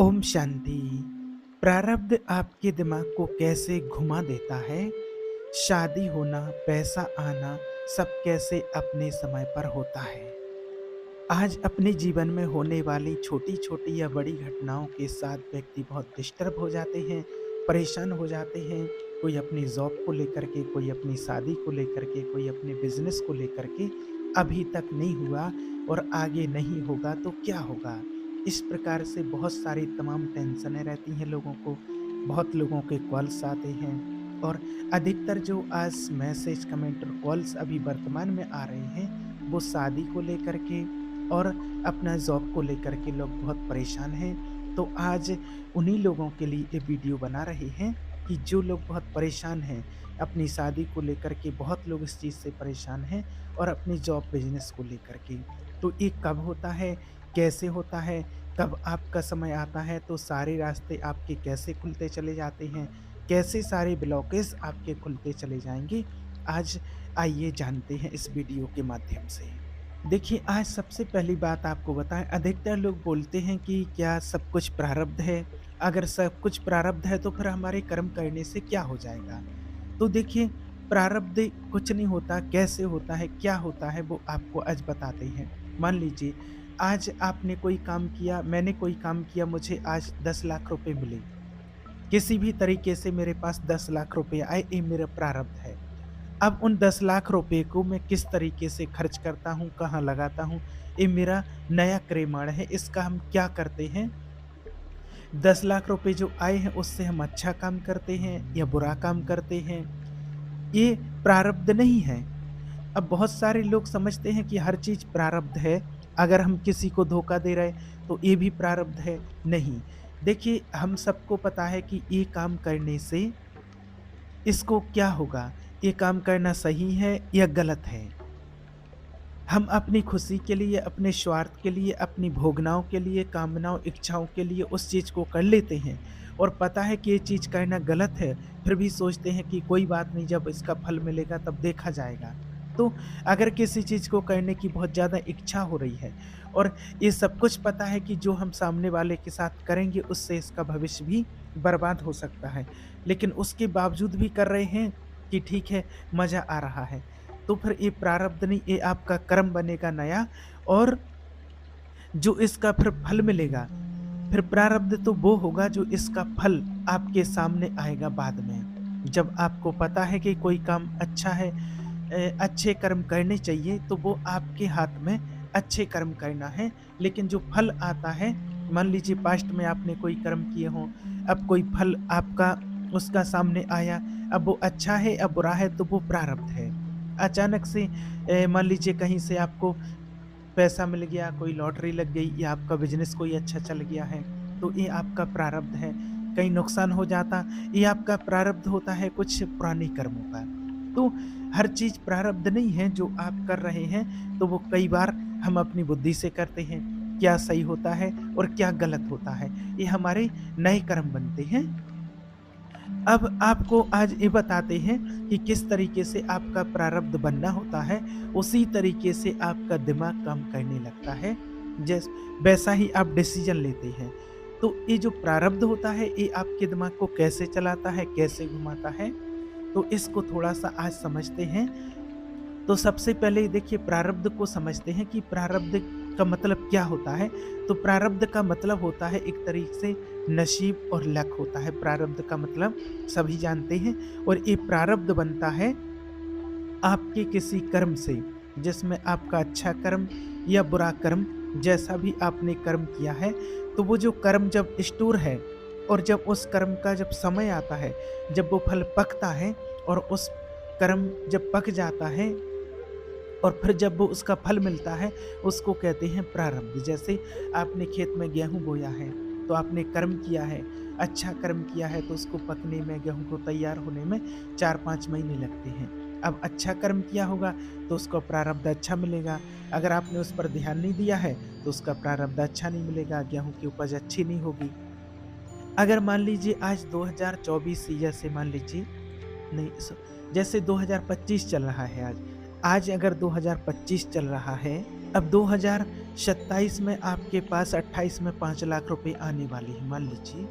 ओम शांति। प्रारब्ध आपके दिमाग को कैसे घुमा देता है। शादी होना, पैसा आना, सब कैसे अपने समय पर होता है। आज अपने जीवन में होने वाली छोटी छोटी या बड़ी घटनाओं के साथ व्यक्ति बहुत डिस्टर्ब हो जाते हैं, परेशान हो जाते हैं। कोई अपनी जॉब को लेकर के, कोई अपनी शादी को लेकर के, कोई अपने बिजनेस को लेकर के। अभी तक नहीं हुआ और आगे नहीं होगा तो क्या होगा। इस प्रकार से बहुत सारी तमाम टेंशनें रहती हैं लोगों को। बहुत लोगों के कॉल्स आते हैं और अधिकतर जो आज मैसेज, कमेंट और कॉल्स अभी वर्तमान में आ रहे हैं, वो शादी को लेकर के और अपना जॉब को लेकर के लोग बहुत परेशान हैं। तो आज उन्हीं लोगों के लिए ये वीडियो बना रहे हैं कि जो लोग बहुत परेशान हैं, अपनी शादी को लेकर के बहुत लोग इस चीज़ से परेशान हैं और अपनी जॉब बिज़नेस को लेकर के। तो ये कब होता है, कैसे होता है, कब आपका समय आता है, तो सारे रास्ते आपके कैसे खुलते चले जाते हैं, कैसे सारे ब्लॉकेज आपके खुलते चले जाएँगे, आज आइए जानते हैं इस वीडियो के माध्यम से। देखिए, आज सबसे पहली बात आपको बताएँ, अधिकतर लोग बोलते हैं कि क्या सब कुछ प्रारब्ध है? अगर सब कुछ प्रारब्ध है तो फिर हमारे कर्म करने से क्या हो जाएगा? तो देखिए, प्रारब्ध कुछ नहीं होता, कैसे होता है, क्या होता है वो आपको आज बताते हैं। मान लीजिए, आज आपने कोई काम किया, मैंने कोई काम किया, मुझे आज 10 लाख रुपए मिले। किसी भी तरीके से मेरे पास 10 लाख रुपए आए, ये मेरा प्रारब्ध है। अब उन 10 लाख रुपए को मैं किस तरीके से खर्च करता हूँ, कहाँ लगाता हूँ, ये मेरा नया क्रेमाण है। इसका हम क्या करते हैं, 10 लाख रुपए जो आए हैं उससे हम अच्छा काम करते हैं या बुरा काम करते हैं, ये प्रारब्ध नहीं है। अब बहुत सारे लोग समझते हैं कि हर चीज़ प्रारब्ध है, अगर हम किसी को धोखा दे रहे हैं तो ये भी प्रारब्ध है, नहीं। देखिए, हम सबको पता है कि ये काम करने से इसको क्या होगा, ये काम करना सही है या गलत है। हम अपनी खुशी के लिए, अपने स्वार्थ के लिए, अपनी भोगनाओं के लिए, कामनाओं, इच्छाओं के लिए उस चीज़ को कर लेते हैं और पता है कि ये चीज़ करना गलत है, फिर भी सोचते हैं कि कोई बात नहीं, जब इसका फल मिलेगा तब देखा जाएगा। तो अगर किसी चीज़ को करने की बहुत ज़्यादा इच्छा हो रही है और ये सब कुछ पता है कि जो हम सामने वाले के साथ करेंगे उससे इसका भविष्य भी बर्बाद हो सकता है, लेकिन उसके बावजूद भी कर रहे हैं कि ठीक है, मज़ा आ रहा है। तो फिर ये प्रारब्ध नहीं, ये आपका कर्म बनेगा नया और जो इसका फिर फल मिलेगा, फिर प्रारब्ध तो वो होगा जो इसका फल आपके सामने आएगा बाद में। जब आपको पता है कि कोई काम अच्छा है, अच्छे कर्म करने चाहिए, तो वो आपके हाथ में अच्छे कर्म करना है। लेकिन जो फल आता है, मान लीजिए पास्ट में आपने कोई कर्म किए हों, अब कोई फल आपका उसका सामने आया, अब वो अच्छा है या बुरा है तो वो प्रारब्ध है। अचानक से मान लीजिए कहीं से आपको पैसा मिल गया, कोई लॉटरी लग गई या आपका बिज़नेस कोई अच्छा चल गया है, तो ये आपका प्रारब्ध है। कहीं नुकसान हो जाता, ये आपका प्रारब्ध होता है कुछ पुराने कर्मों का। तो हर चीज़ प्रारब्ध नहीं है जो आप कर रहे हैं, तो वो कई बार हम अपनी बुद्धि से करते हैं, क्या सही होता है और क्या गलत होता है, ये हमारे नए कर्म बनते हैं। अब आपको आज ये बताते हैं कि किस तरीके से आपका प्रारब्ध बनना होता है, उसी तरीके से आपका दिमाग काम करने लगता है, जैस वैसा ही आप डिसीज़न लेते हैं। तो ये जो प्रारब्ध होता है, ये आपके दिमाग को कैसे चलाता है, कैसे घुमाता है, तो इसको थोड़ा-सा आज समझते हैं। तो सबसे पहले देखिए, प्रारब्ध को समझते हैं कि प्रारब्ध का मतलब क्या होता है। तो प्रारब्ध का मतलब होता है एक तरीके से नसीब और लक होता है। प्रारब्ध का मतलब सभी जानते हैं और ये प्रारब्ध बनता है आपके किसी कर्म से, जिसमें आपका अच्छा कर्म या बुरा कर्म, जैसा भी आपने कर्म किया है, तो वो जो कर्म जब स्टोर है और जब उस कर्म का जब समय आता है, जब वो फल पकता है और उस कर्म जब पक जाता है और फिर जब वो उसका फल मिलता है, उसको कहते हैं प्रारब्ध। जैसे आपने खेत में गेहूँ बोया है, तो आपने कर्म किया है, अच्छा कर्म किया है, तो उसको पकने में, गेहूँ को तैयार होने में 4-5 महीने लगते हैं। अब अच्छा कर्म किया होगा, तो उसको प्रारब्ध अच्छा मिलेगा। अगर आपने उस पर ध्यान नहीं दिया है, तो उसका प्रारब्ध अच्छा नहीं मिलेगा, गेहूँ की उपज अच्छी नहीं होगी। अगर मान लीजिए आज 2024 जैसे मान लीजिए, नहीं जैसे 2025 चल रहा है आज। आज अगर 2025 चल रहा है, अब 2027 में आपके पास 28 में 5 लाख रुपए आने वाले हैं। मान लीजिए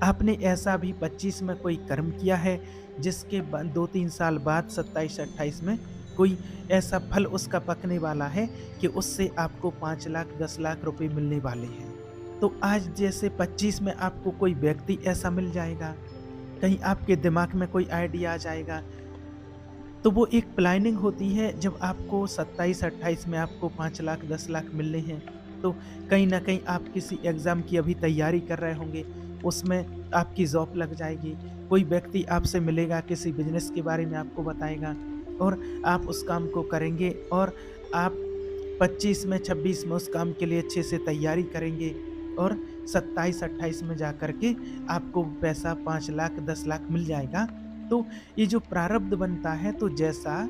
आपने ऐसा भी 25 में कोई कर्म किया है जिसके बाद 2-3 साल बाद 27-28 में कोई ऐसा फल उसका पकने वाला है कि उससे आपको 5 लाख 10 लाख रुपए मिलने वाले हैं। तो आज जैसे 25 में आपको कोई व्यक्ति ऐसा मिल जाएगा, कहीं आपके दिमाग में कोई आइडिया आ जाएगा, तो वो एक प्लानिंग होती है। जब आपको 27-28 में आपको 5 लाख 10 लाख मिलने हैं, तो कहीं न कहीं आप किसी एग्ज़ाम की अभी तैयारी कर रहे होंगे, उसमें आपकी जॉब लग जाएगी। कोई व्यक्ति आपसे मिलेगा, किसी बिज़नेस के बारे में आपको बताएगा और आप उस काम को करेंगे और आप 25 में 26 में उस काम के लिए अच्छे से तैयारी करेंगे और 27-28 में जा कर के आपको पैसा 5 लाख 10 लाख मिल जाएगा। तो ये जो प्रारब्ध बनता है, तो जैसा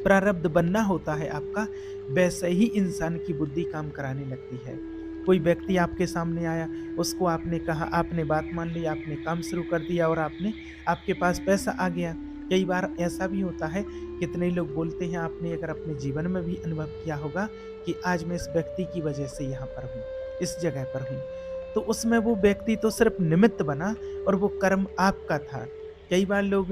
प्रारब्ध बनना होता है आपका, वैसे ही इंसान की बुद्धि काम कराने लगती है। कोई व्यक्ति आपके सामने आया, उसको आपने कहा, आपने बात मान ली, आपने काम शुरू कर दिया और आपके पास पैसा आ गया। कई बार ऐसा भी होता है, कितने लोग बोलते हैं, आपने अगर अपने जीवन में भी अनुभव किया होगा कि आज मैं इस व्यक्ति की वजह से यहाँ पर हूँ, इस जगह पर हूँ। तो उसमें वो व्यक्ति तो सिर्फ निमित्त बना और वो कर्म आपका था। कई बार लोग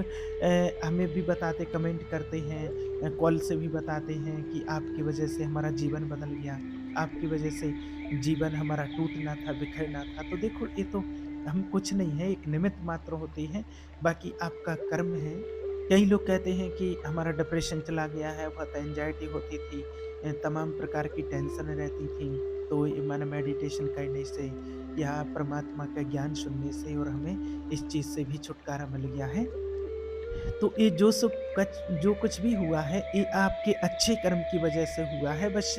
हमें भी बताते, कमेंट करते हैं, कॉल से भी बताते हैं कि आपकी वजह से हमारा जीवन बदल गया, आपकी वजह से जीवन हमारा टूटना था, बिखरना था। तो देखो, ये तो हम कुछ नहीं है, एक निमित्त मात्र होते हैं, बाकी आपका कर्म है। कई लोग कहते हैं कि हमारा डिप्रेशन चला गया है, बहुत एंजाइटी होती थी, तमाम प्रकार की टेंशन रहती थी, तो ये माना मेडिटेशन करने से या परमात्मा का ज्ञान सुनने से और हमें इस चीज़ से भी छुटकारा मिल गया है। तो ये जो कुछ भी हुआ है, ये आपके अच्छे कर्म की वजह से हुआ है। बस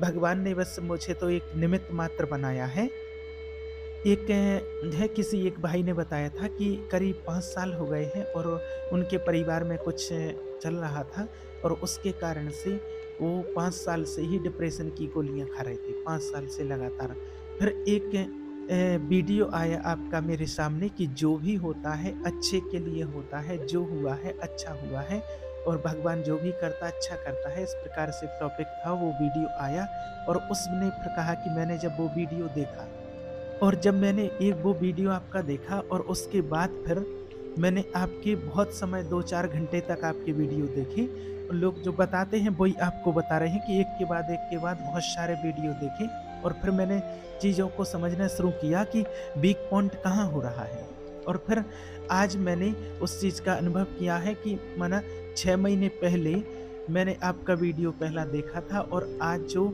भगवान ने बस मुझे तो एक निमित्त मात्र बनाया है। एक किसी एक भाई ने बताया था कि करीब 5 साल हो गए हैं और उनके परिवार में कुछ चल रहा था और उसके कारण से वो 5 साल से ही डिप्रेशन की गोलियाँ खा रहे थे, 5 साल से लगातार। फिर एक वीडियो आया आपका मेरे सामने कि जो भी होता है अच्छे के लिए होता है, जो हुआ है अच्छा हुआ है और भगवान जो भी करता है अच्छा करता है। इस प्रकार से टॉपिक था, वो वीडियो आया और उसने फिर कहा कि मैंने जब वो वीडियो देखा और जब मैंने एक वो वीडियो आपका देखा और उसके बाद फिर मैंने आपके बहुत समय 2-4 घंटे तक आपके वीडियो देखे। और लोग जो बताते हैं वही आपको बता रहे हैं कि एक के बाद बहुत सारे वीडियो देखे और फिर मैंने चीज़ों को समझना शुरू किया कि वीक पॉइंट कहाँ हो रहा है। और फिर आज मैंने उस चीज़ का अनुभव किया है कि माना 6 महीने पहले मैंने आपका वीडियो पहला देखा था और आज जो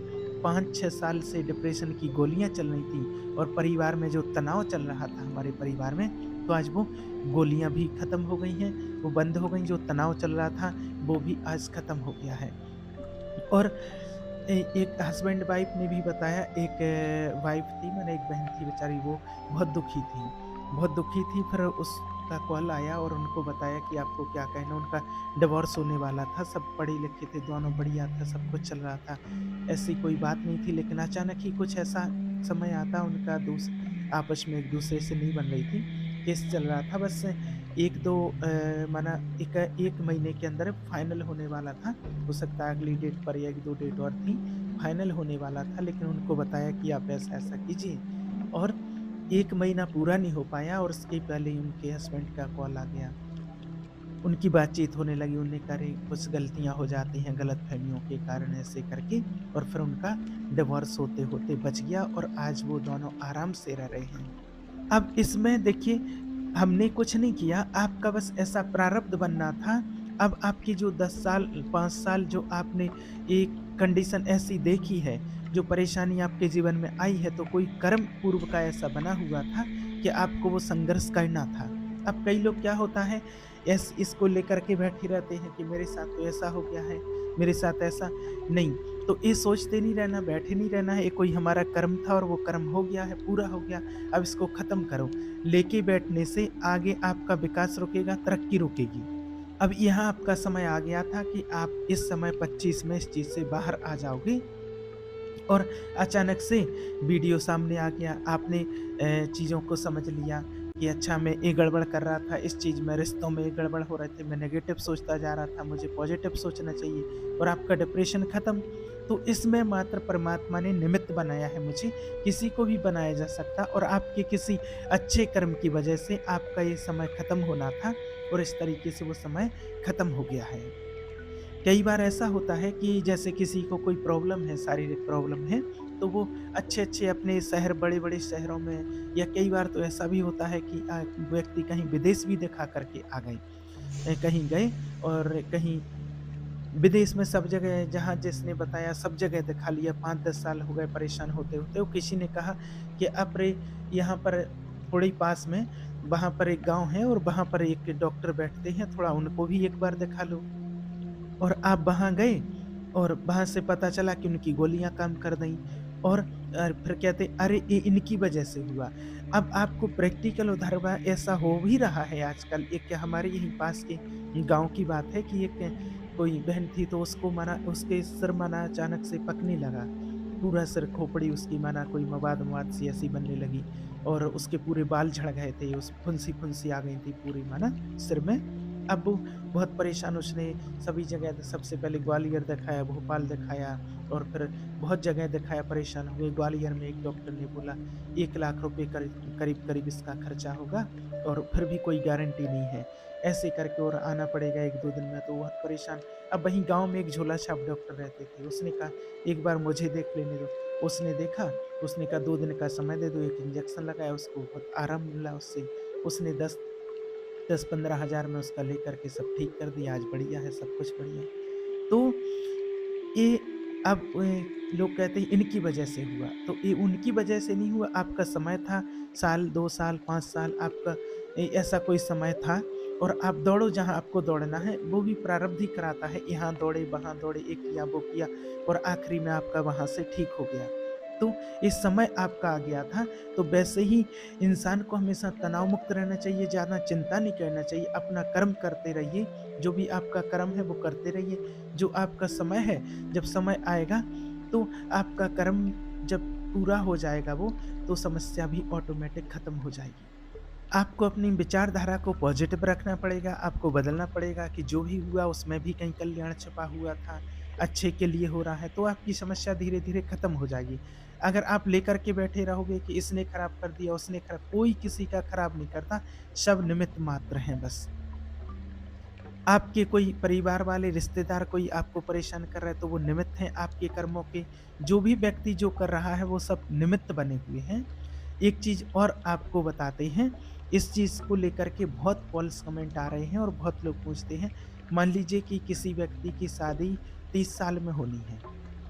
5-6 साल से डिप्रेशन की गोलियाँ चल रही थी और परिवार में जो तनाव चल रहा था हमारे परिवार में, तो आज वो गोलियाँ भी ख़त्म हो गई हैं, वो बंद हो गई। जो तनाव चल रहा था वो भी आज ख़त्म हो गया है। और एक हस्बैंड वाइफ ने भी बताया, एक वाइफ थी, मैंने एक बहन थी बेचारी, वो बहुत दुखी थी। फिर उसका कॉल आया और उनको बताया कि आपको क्या कहना, उनका डिवोर्स होने वाला था, सब पढ़े लिखे थे, दोनों बढ़िया था, सब कुछ चल रहा था, ऐसी कोई बात नहीं थी। लेकिन अचानक ही कुछ ऐसा समय आता, उनका आपस में एक दूसरे से नहीं बन रही थी, केस चल रहा था। बस 1-2 माना एक महीने के अंदर फाइनल होने वाला था। हो सकता है अगली डेट पर या 1-2 डेट और थी, फाइनल होने वाला था। लेकिन उनको बताया कि आप ऐसा-ऐसा कीजिए और 1 महीना पूरा नहीं हो पाया और उसके पहले ही उनके हस्बैंड का कॉल आ गया। उनकी बातचीत होने लगी, उन्होंने करी कुछ गलतियाँ हो जाती हैं गलतफ़हमियों के कारण ऐसे करके, और फिर उनका डिवोर्स होते-होते बच गया और आज वो दोनों आराम से रह रहे हैं। अब इसमें देखिए, हमने कुछ नहीं किया, आपका बस ऐसा प्रारब्ध बनना था। अब आपकी जो 10 साल 5 साल जो आपने एक कंडीशन ऐसी देखी है, जो परेशानी आपके जीवन में आई है, तो कोई कर्म पूर्व का ऐसा बना हुआ था कि आपको वो संघर्ष करना था। अब कई लोग क्या होता है, इसको लेकर के बैठे रहते हैं कि मेरे साथ तो ऐसा हो गया है, मेरे साथ ऐसा नहीं। तो ये सोचते नहीं रहना, बैठे नहीं रहना है, ये कोई हमारा कर्म था और वो कर्म हो गया है, पूरा हो गया, अब इसको ख़त्म करो। लेके बैठने से आगे आपका विकास रुकेगा, तरक्की रुकेगी। अब यहाँ आपका समय आ गया था कि आप इस समय 25 में इस चीज़ से बाहर आ जाओगे और अचानक से वीडियो सामने आ गया, आपने चीज़ों को समझ लिया, कि अच्छा मैं ये गड़बड़ कर रहा था, इस चीज़ में रिश्तों में ये गड़बड़ हो रहे थे, मैं नेगेटिव सोचता जा रहा था, मुझे पॉजिटिव सोचना चाहिए और आपका डिप्रेशन खत्म। तो इसमें मात्र परमात्मा ने निमित्त बनाया है मुझे, किसी को भी बनाया जा सकता और आपके किसी अच्छे कर्म की वजह से आपका ये समय खत्म होना था और इस तरीके से वो समय खत्म हो गया है। कई बार ऐसा होता है कि जैसे किसी को कोई प्रॉब्लम है, शारीरिक प्रॉब्लम है, तो वो अच्छे-अच्छे अपने शहर बड़े-बड़े शहरों में या कई बार तो ऐसा भी होता है कि व्यक्ति कहीं विदेश भी दिखा करके आ गए। कहीं गए और कहीं विदेश में सब जगह जहाँ जिसने बताया सब जगह दिखा लिया, 5-10 साल हो गए परेशान होते-होते। वो किसी ने कहा कि अरे! यहाँ पर थोड़े ही पास में वहाँ पर एक गाँव है और वहाँ पर एक डॉक्टर बैठते हैं, थोड़ा उनको भी एक बार दिखा लो। और आप वहाँ गए और वहाँ से पता चला कि उनकी गोलियाँ काम कर दईं और फिर कहते अरे ये इनकी वजह से हुआ। अब आपको प्रैक्टिकल उदाहरण ऐसा हो भी रहा है आजकल। एक हमारे यहीं पास के गाँव की बात है कि एक कोई बहन थी तो उसको माना उसके सिर माना अचानक से पकने लगा। पूरा सिर खोपड़ी उसकी माना कोई मवाद-मवाद सी ऐसी बनने लगी और उसके पूरे बाल झड़ गए थे। उस फुंसी-फुंसी आ गई थी पूरी माना सिर में। अब वो बहुत परेशान उसने सभी जगह सबसे पहले ग्वालियर दिखाया, भोपाल दिखाया और फिर बहुत जगह दिखाया, परेशान हुए। ग्वालियर में एक डॉक्टर ने बोला 1 लाख रुपए करीब-करीब इसका खर्चा होगा और फिर भी कोई गारंटी नहीं है। ऐसे करके और आना पड़ेगा 1-2 दिन में, तो बहुत परेशान। अब वहीं गाँव में एक झोला छाप डॉक्टर रहते थे, उसने कहा एक बार मुझे देख लेने दो। उसने देखा, उसने कहा 2 दिन का समय दे दो, 1 इंजेक्शन लगाया, उसको बहुत आराम मिला उससे। उसने 10-15 हज़ार में उसका लेकर के सब ठीक कर दिया, आज बढ़िया है, सब कुछ बढ़िया है। तो ये अब लोग कहते हैं इनकी वजह से हुआ, तो ये उनकी वजह से नहीं हुआ, आपका समय था, साल, 2 साल, 5 साल आपका ऐसा कोई समय था और आप दौड़ो जहाँ आपको दौड़ना है, वो भी प्रारब्ध ही कराता है, यहाँ दौड़े, वहाँ दौड़े, ये किया, वो किया और आखिरी में आपका वहाँ से ठीक हो गया। तो ये समय आपका आ गया था, तो वैसे ही इंसान को हमेशा तनाव मुक्त रहना चाहिए, ज़्यादा चिंता नहीं करना चाहिए, अपना कर्म करते रहिए, जो भी आपका कर्म है वो करते रहिए। जो आपका समय है, जब समय आएगा तो आपका कर्म जब पूरा हो जाएगा वो, तो समस्या भी ऑटोमैटिक खत्म हो जाएगी। आपको अपनी विचारधारा को पॉजिटिव रखना पड़ेगा, आपको बदलना पड़ेगा कि जो भी हुआ उसमें भी कहीं कल्याण छिपा हुआ था, अच्छे के लिए हो रहा है, तो आपकी समस्या धीरे-धीरे खत्म हो जाएगी। अगर आप लेकर के बैठे रहोगे कि इसने खराब कर दिया, उसने खराब कोई किसी का खराब नहीं करता, सब निमित्त मात्र हैं बस। आपके कोई परिवार वाले, रिश्तेदार कोई आपको परेशान कर रहा है तो वो निमित्त हैं आपके कर्मों के। जो भी व्यक्ति जो कर रहा है वो सब निमित्त बने हुए हैं। एक चीज़ और आपको बताते हैं, इस चीज़ को लेकर के बहुत फॉल्स कमेंट आ रहे हैं और बहुत लोग पूछते हैं, मान लीजिए कि किसी व्यक्ति की शादी 30 साल में होनी है,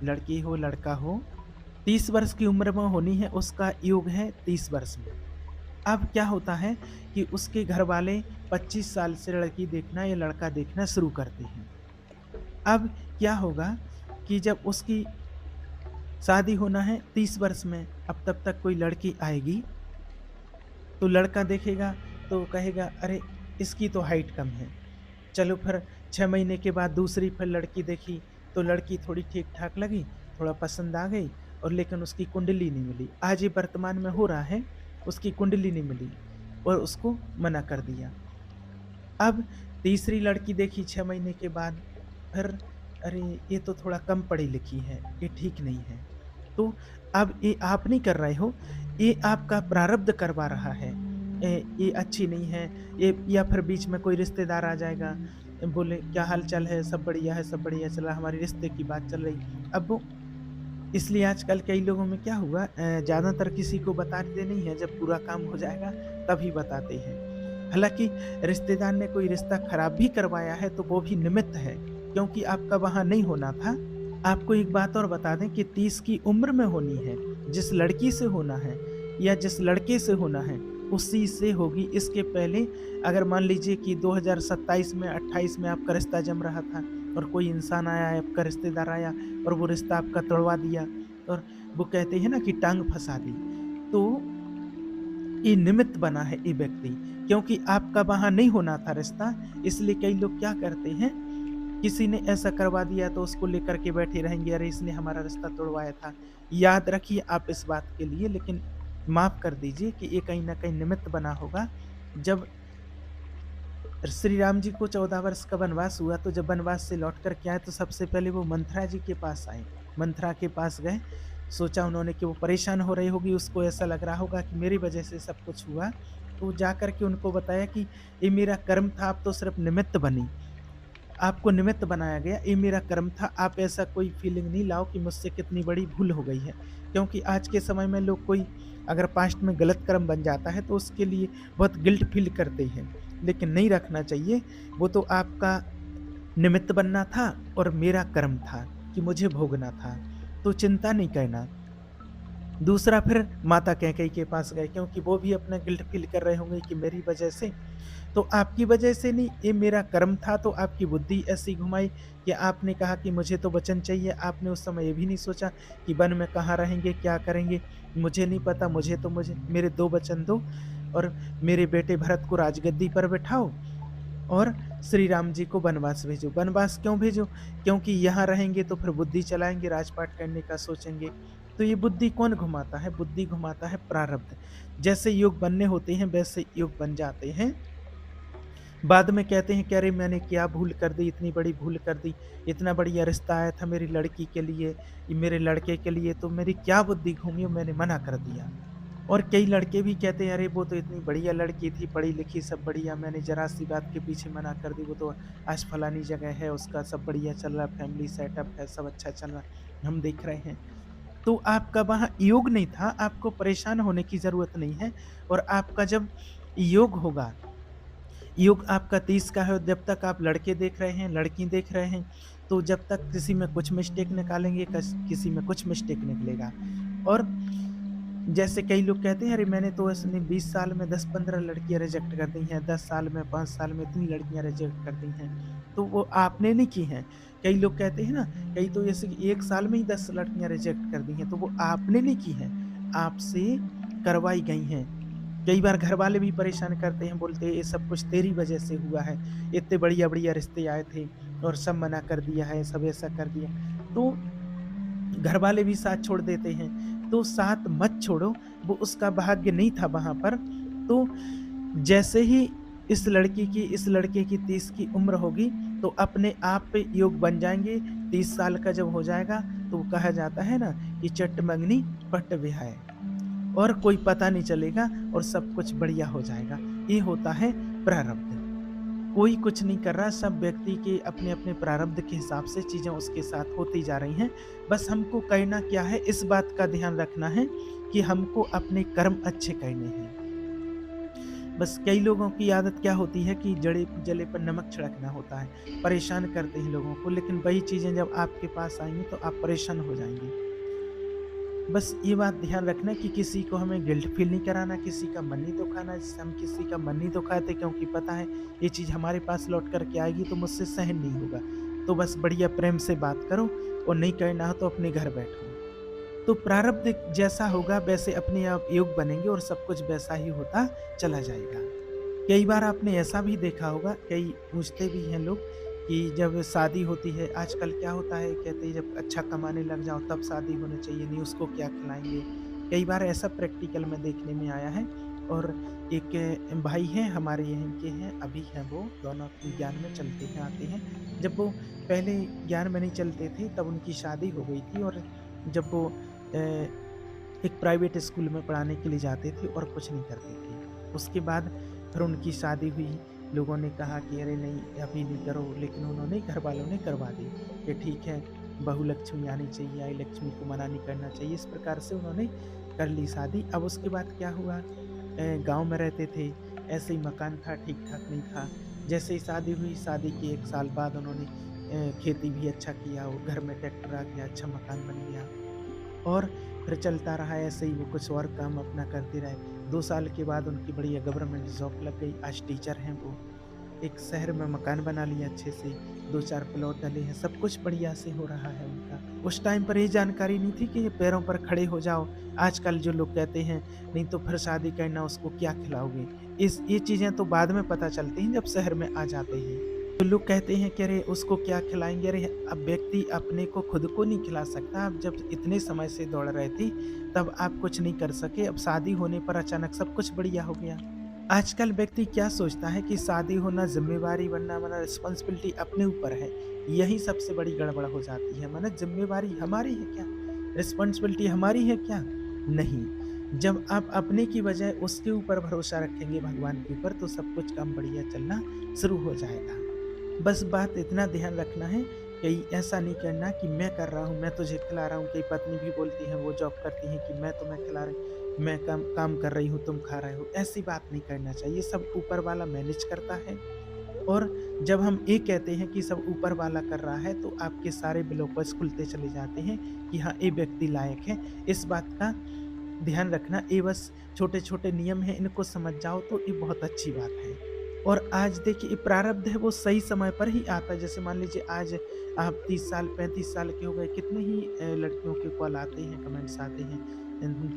लड़की हो, लड़का हो, 30 वर्ष की उम्र में होनी है, उसका योग है 30 वर्ष में। अब क्या होता है कि उसके घरवाले 25 साल से लड़की देखना या लड़का देखना शुरू करते हैं। अब क्या होगा कि जब उसकी शादी होना है 30 वर्ष में, अब तब तक कोई लड़की आएगी, तो लड़का देखेगा तो कहेगा अरे! इसकी तो हाइट कम है। चलो फिर 6 महीने के बाद दूसरी फिर लड़की देखी, तो लड़की थोड़ी ठीक-ठाक लगी, थोड़ा पसंद आ गई और लेकिन उसकी कुंडली नहीं मिली। आज ये वर्तमान में हो रहा है, उसकी कुंडली नहीं मिली और उसको मना कर दिया। अब तीसरी लड़की देखी 6 महीने के बाद, फिर अरे! ये तो थोड़ा कम पढ़ी-लिखी है, ये ठीक नहीं है। तो अब ये आप नहीं कर रहे हो, ये आपका प्रारब्ध करवा रहा है। ये अच्छी नहीं है, ये या फिर बीच में कोई रिश्तेदार आ जाएगा, बोले क्या हाल-चाल है? सब बढ़िया चल रहा है, हमारे रिश्ते की बात चल रही। अब वो इसलिए आजकल कई लोगों में क्या हुआ ज़्यादातर किसी को बताते नहीं हैं, जब पूरा काम हो जाएगा तभी बताते हैं। हालाँकि रिश्तेदार ने कोई रिश्ता खराब भी करवाया है तो वो भी निमित्त है, क्योंकि आपका वहाँ नहीं होना था। आपको एक बात और बता दें कि 30 की उम्र में होनी है, जिस लड़की से होना है या जिस लड़के से होना है, उसी से होगी। इसके पहले अगर मान लीजिए कि 2027 में 28 में आपका रिश्ता जम रहा था और कोई इंसान आया, आपका रिश्तेदार आया और वो रिश्ता आपका तोड़वा दिया और वो कहते हैं ना कि टांग फँसा दी। तो ये निमित्त बना है ये व्यक्ति, क्योंकि आपका वहाँ नहीं होना था रिश्ता, इसलिए कई लोग क्या करते हैं, किसी ने ऐसा करवा दिया तो उसको लेकर के बैठे रहेंगे, अरे इसने हमारा रिश्ता तोड़वाया था। याद रखिए आप इस बात के लिए, लेकिन माफ़ कर दीजिए कि ये कहीं न कहीं निमित्त बना होगा। जब श्री राम जी को 14 वर्ष का वनवास हुआ, तो जब वनवास से लौट कर के आए तो सबसे पहले वो मंथरा जी के पास आए। मंथरा के पास गए, सोचा उन्होंने कि वो परेशान हो रही होगी, उसको ऐसा लग रहा होगा कि मेरी वजह से सब कुछ हुआ। तो जा कर के उनको बताया कि ये मेरा कर्म था, आप तो सिर्फ़ निमित्त बनी। आपको निमित्त बनाया गया, ये मेरा कर्म था, आप ऐसा कोई फीलिंग नहीं लाओ कि मुझसे कितनी बड़ी भूल हो गई है। क्योंकि आज के समय में लोग कोई अगर पास्ट में गलत कर्म बन जाता है तो उसके लिए बहुत गिल्ट फील करते हैं, लेकिन नहीं रखना चाहिए। वो तो आपका निमित्त बनना था और मेरा कर्म था कि मुझे भोगना था, तो चिंता नहीं करना। दूसरा फिर माता कैकेयी के पास गए, क्योंकि वो भी अपना गिल्ट फील कर रहे होंगे कि मेरी वजह से, तो आपकी वजह से नहीं, ये मेरा कर्म था, तो आपकी बुद्धि ऐसी घुमाई कि आपने कहा कि मुझे तो वचन चाहिए। आपने उस समय ये भी नहीं सोचा कि वन में कहाँ रहेंगे, क्या करेंगे, मुझे नहीं पता, मुझे मेरे 2 वचन दो और मेरे बेटे भरत को राजगद्दी पर बिठाओ और श्री राम जी को वनवास भेजो। वनवास क्यों भेजो? क्योंकि यहाँ रहेंगे तो फिर बुद्धि चलाएँगे, राजपाट करने का सोचेंगे। तो ये बुद्धि कौन घुमाता है? बुद्धि घुमाता है प्रारब्ध। जैसे योग बनने होते हैं वैसे योग बन जाते हैं। बाद में कहते हैं कि अरे मैंने क्या भूल कर दी, इतनी बड़ी भूल कर दी, इतना बढ़िया रिश्ता आया था मेरी लड़की के लिए, ये मेरे लड़के के लिए, तो मेरी क्या बुद्धि घूमी और मैंने मना कर दिया। और कई लड़के भी कहते हैं अरे वो तो इतनी बढ़िया लड़की थी, पढ़ी लिखी सब बढ़िया, मैंने जरा सी बात के पीछे मना कर दी, वो तो आज फलानी जगह है, उसका सब बढ़िया चल रहा, फैमिली सेटअप है, सब अच्छा चल रहा, हम देख रहे हैं। तो आपका वहाँ योग नहीं था, आपको परेशान होने की ज़रूरत नहीं है। और आपका जब योग होगा, योग आपका 30 का है, जब तक आप लड़के देख रहे हैं, लड़की देख रहे हैं, तो जब तक किसी में कुछ मिस्टेक निकालेंगे, किसी में कुछ मिस्टेक निकलेगा। और जैसे कई लोग कहते हैं अरे मैंने तो ऐसे 20 साल में 10-15 लड़कियां रिजेक्ट कर दी हैं, 10 साल में 5 साल में इतनी लड़कियां रिजेक्ट कर दी हैं, तो वो आपने नहीं की हैं। कई लोग कहते हैं ना, कई तो जैसे कि 1 साल में ही 10 लड़कियां रिजेक्ट कर दी हैं, तो वो आपने नहीं की हैं, आपसे करवाई गई हैं। कई बार घर वाले भी परेशान करते हैं, बोलते हैं ये सब कुछ तेरी वजह से हुआ है, इतने बढ़िया-बढ़िया रिश्ते आए थे और सब मना कर दिया है, सब ऐसा कर दिया। तो घर वाले भी साथ छोड़ देते हैं, तो साथ मत छोड़ो, वो उसका भाग्य नहीं था वहाँ पर। तो जैसे ही इस लड़के की 30 की उम्र होगी, तो अपने आप पे योग बन जाएँगे। 30 साल का जब हो जाएगा, तो कहा जाता है ना कि चट मंगनी पट विहाय। और कोई पता नहीं चलेगा और सब कुछ बढ़िया हो जाएगा। ये होता है प्रारब्ध। कोई कुछ नहीं कर रहा, सब व्यक्ति के अपने-अपने प्रारब्ध के हिसाब से चीज़ें उसके साथ होती जा रही हैं। बस हमको करना क्या है, इस बात का ध्यान रखना है कि हमको अपने कर्म अच्छे करने हैं। बस कई लोगों की आदत क्या होती है कि जड़े जले पर नमक छिड़कना होता है, परेशान करते हैं लोगों को, लेकिन वही चीज़ें जब आपके पास आएँगी तो आप परेशान हो जाएँगे। बस ये बात ध्यान रखना कि किसी को हमें गिल्ट फील नहीं कराना, किसी का मन नहीं दुखाना। जिससे हम किसी का मन नहीं दुखाते, क्योंकि पता है ये चीज़ हमारे पास लौट कर के आएगी तो मुझसे सहन नहीं होगा। तो बस बढ़िया प्रेम से बात करो और नहीं करना हो तो अपने घर बैठो। तो प्रारब्ध जैसा होगा वैसे अपने आप योग बनेंगे और सब कुछ वैसा ही होता चला जाएगा। कई बार आपने ऐसा भी देखा होगा, कई पूछते भी हैं लोग कि जब शादी होती है, आजकल क्या होता है, कहते हैं जब अच्छा कमाने लग जाओ तब शादी होनी चाहिए, नहीं उसको क्या खिलाएँगे। कई बार ऐसा प्रैक्टिकल में देखने में आया है। और एक भाई हैं हमारे यहीं के हैं, अभी हैं वो, दोनों ज्ञान में चलते हैं, आते हैं। जब वो पहले ज्ञान में नहीं चलते थे तब उनकी शादी हो गई थी, और जब वो एक प्राइवेट स्कूल में पढ़ाने के लिए जाते थे और कुछ नहीं करते थे। उसके बाद फिर उनकी शादी हुई, लोगों ने कहा कि अरे नहीं अभी नहीं करो, लेकिन उन्होंने, घर वालों ने करवा दी कि ठीक है, बहू लक्ष्मी आनी चाहिए, आई लक्ष्मी को मना नहीं करना चाहिए। इस प्रकार से उन्होंने कर ली शादी। अब उसके बाद क्या हुआ, गाँव में रहते थे, ऐसे ही मकान था, ठीक-ठाक नहीं था। जैसे ही शादी हुई, शादी के 1 साल बाद उन्होंने खेती भी अच्छा किया, और घर में ट्रैक्टर आ गया, अच्छा मकान बन गया। और फिर चलता रहा ऐसे ही, वो कुछ और काम अपना करते रहे। 2 साल के बाद उनकी बढ़िया गवर्नमेंट जॉब लग गई, आज टीचर हैं वो। एक शहर में मकान बना लिया अच्छे से, 2-4 प्लॉट डले हैं, सब कुछ बढ़िया से हो रहा है उनका। उस टाइम पर ये जानकारी नहीं थी कि ये पैरों पर खड़े हो जाओ। आजकल जो लोग कहते हैं नहीं तो फिर शादी करना, उसको क्या खिलाओगे? ये चीज़ें तो बाद में पता चलती हैं जब शहर में आ जाते हैं। तो लोग कहते हैं कि अरे उसको क्या खिलाएँगे? अरे अब व्यक्ति अपने को खुद को नहीं खिला सकता। आप जब इतने समय से दौड़ रहे थे, तब आप कुछ नहीं कर सके। अब शादी होने पर अचानक सब कुछ बढ़िया हो गया। आजकल व्यक्ति क्या सोचता है कि शादी होना, ज़िम्मेवारी बनना माना रिस्पॉन्सिबिलिटी अपने ऊपर है। यही सबसे बड़ी गड़बड़ हो जाती है। माना ज़िम्मेवारी हमारी है क्या? रिस्पॉन्सिबिलिटी हमारी है क्या? नहीं। जब आप अपने की बजाय उसके ऊपर भरोसा रखेंगे भगवान के ऊपर, तो सब कुछ काम बढ़िया चलना शुरू हो जाएगा। बस बात इतना ध्यान रखना है, कहीं ऐसा नहीं करना कि मैं कर रहा हूँ, मैं तुझे खिला रहा हूँ। कई पत्नी भी बोलती हैं, वो जॉब करती हैं कि मैं तुम्हें खिला रही, मैं काम काम कर रही हूँ, तुम खा रहे हो। ऐसी बात नहीं करना चाहिए, सब ऊपर वाला मैनेज करता है। और जब हम ये कहते हैं कि सब ऊपर वाला कर रहा है, तो आपके सारे ब्लॉकर्स खुलते चले जाते हैं कि हाँ, ये व्यक्ति लायक है। इस बात का ध्यान रखना, ये बस छोटे-छोटे नियम हैं, इनको समझ जाओ तो ये बहुत अच्छी बात है। और आज देखिए, ये प्रारब्ध है वो सही समय पर ही आता है। जैसे मान लीजिए आज आप 30 साल 35 साल के हो गए, कितने ही लड़कियों के कॉल आते हैं, कमेंट्स आते हैं,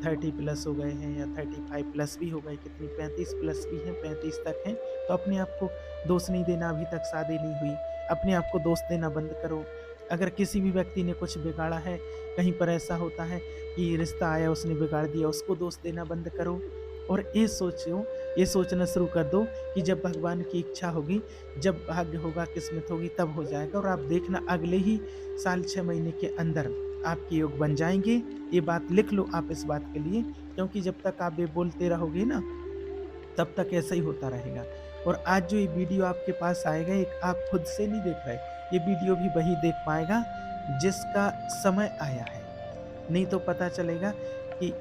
30 प्लस हो गए हैं या 35 प्लस भी हो गए, कितनी 35 प्लस भी हैं, 35 तक हैं। तो अपने आप को दोष नहीं देना, अभी तक शादी नहीं हुई, अपने आप को दोष देना बंद करो। अगर किसी भी व्यक्ति ने कुछ बिगाड़ा है, कहीं पर ऐसा होता है कि रिश्ता आया उसने बिगाड़ दिया, उसको दोष देना बंद करो। और ये सोचो, ये सोचना शुरू कर दो कि जब भगवान की इच्छा होगी, जब भाग्य होगा, किस्मत होगी, तब हो जाएगा। और आप देखना अगले ही साल 6 महीने के अंदर आपके योग बन जाएँगे। ये बात लिख लो आप इस बात के लिए, क्योंकि जब तक आप ये बोलते रहोगे ना, तब तक ऐसा ही होता रहेगा। और आज जो ये वीडियो आपके पास आएगा, एक आप खुद से नहीं देख रहे, ये वीडियो भी वही देख पाएगा जिसका समय आया है। नहीं तो पता चलेगा कि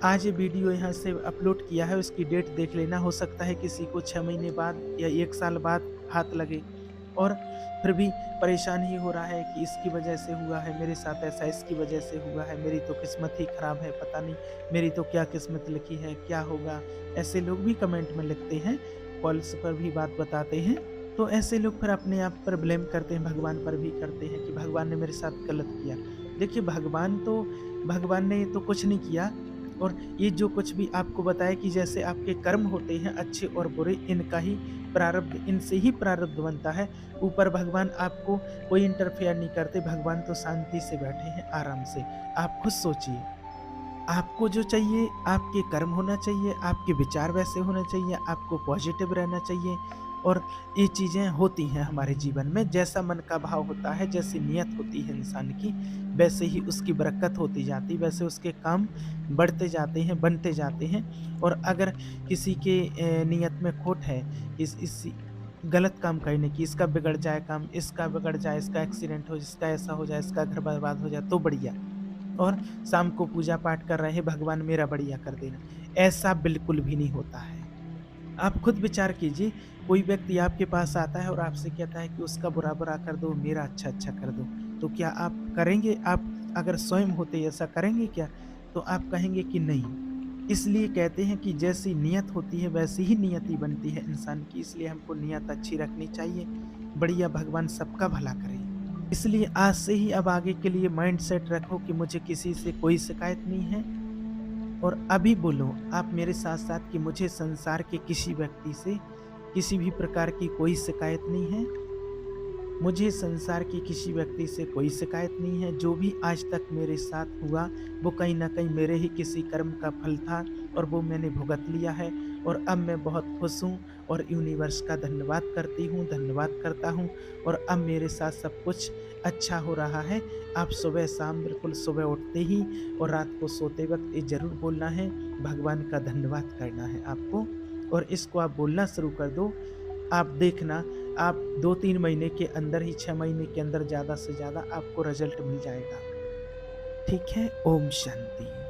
आज ये वीडियो यहाँ से अपलोड किया है, उसकी डेट देख लेना, हो सकता है किसी को 6 महीने बाद या 1 साल बाद हाथ लगे और फिर भी परेशान ही हो रहा है कि इसकी वजह से हुआ है, मेरे साथ ऐसा इसकी वजह से हुआ है, मेरी तो किस्मत ही खराब है, पता नहीं मेरी तो क्या किस्मत लिखी है, क्या होगा। ऐसे लोग भी कमेंट में लिखते हैं, कॉल्स पर भी बात बताते हैं। तो ऐसे लोग फिर अपने आप पर ब्लेम करते हैं, भगवान पर भी करते हैं कि भगवान ने मेरे साथ गलत किया। देखिए, भगवान ने तो कुछ नहीं किया। और ये जो कुछ भी आपको बताया कि जैसे आपके कर्म होते हैं अच्छे और बुरे, इनका ही प्रारब्ध, इनसे ही प्रारब्ध बनता है। ऊपर भगवान आपको कोई इंटरफेयर नहीं करते, भगवान तो शांति से बैठे हैं, आराम से। आप खुद सोचिए, आपको जो चाहिए, आपके कर्म होना चाहिए, आपके विचार वैसे होने चाहिए, आपको पॉजिटिव रहना चाहिए। और ये चीज़ें होती हैं हमारे जीवन में, जैसा मन का भाव होता है, जैसी नियत होती है इंसान की, वैसे ही उसकी बरकत होती जाती है, वैसे उसके काम बढ़ते जाते हैं, बनते जाते हैं। और अगर किसी के नियत में खोट है, इस गलत काम करने की, इसका बिगड़ जाए काम, इसका बिगड़ जाए, इसका एक्सीडेंट हो, इसका ऐसा हो जाए, इसका घर बर्बाद हो जाए, तो बढ़िया। और शाम को पूजा पाठ कर रहे हैं, भगवान मेरा बढ़िया कर देना, ऐसा बिल्कुल भी नहीं होता है। आप खुद विचार कीजिए, कोई व्यक्ति आपके पास आता है और आपसे कहता है कि उसका बुरा-बुरा कर दो, मेरा अच्छा-अच्छा कर दो, तो क्या आप करेंगे? आप अगर स्वयं होते ऐसा करेंगे क्या? तो आप कहेंगे कि नहीं। इसलिए कहते हैं कि जैसी नियत होती है वैसी ही नियति बनती है इंसान की, इसलिए हमको नियत अच्छी रखनी चाहिए। बढ़िया, भगवान सबका भला करे। इसलिए आज से ही अब आगे के लिए माइंड सेट रखो कि मुझे किसी से कोई शिकायत नहीं है। और अभी बोलो आप मेरे साथ-साथ कि मुझे संसार के किसी व्यक्ति से किसी भी प्रकार की कोई शिकायत नहीं है। मुझे संसार के किसी व्यक्ति से कोई शिकायत नहीं है। जो भी आज तक मेरे साथ हुआ, वो कहीं न कहीं मेरे ही किसी कर्म का फल था और वो मैंने भुगत लिया है। और अब मैं बहुत खुश हूँ और यूनिवर्स का धन्यवाद करती हूँ, धन्यवाद करता हूँ। और अब मेरे साथ सब कुछ अच्छा हो रहा है। आप सुबह-शाम बिल्कुल सुबह उठते ही और रात को सोते वक़्त ये ज़रूर बोलना है, भगवान का धन्यवाद करना है आपको। और इसको आप बोलना शुरू कर दो। आप देखना, आप 2-3 महीने के अंदर ही, 6 महीने के अंदर ज़्यादा से ज़्यादा आपको रिज़ल्ट मिल जाएगा। ठीक है? ओम शांति।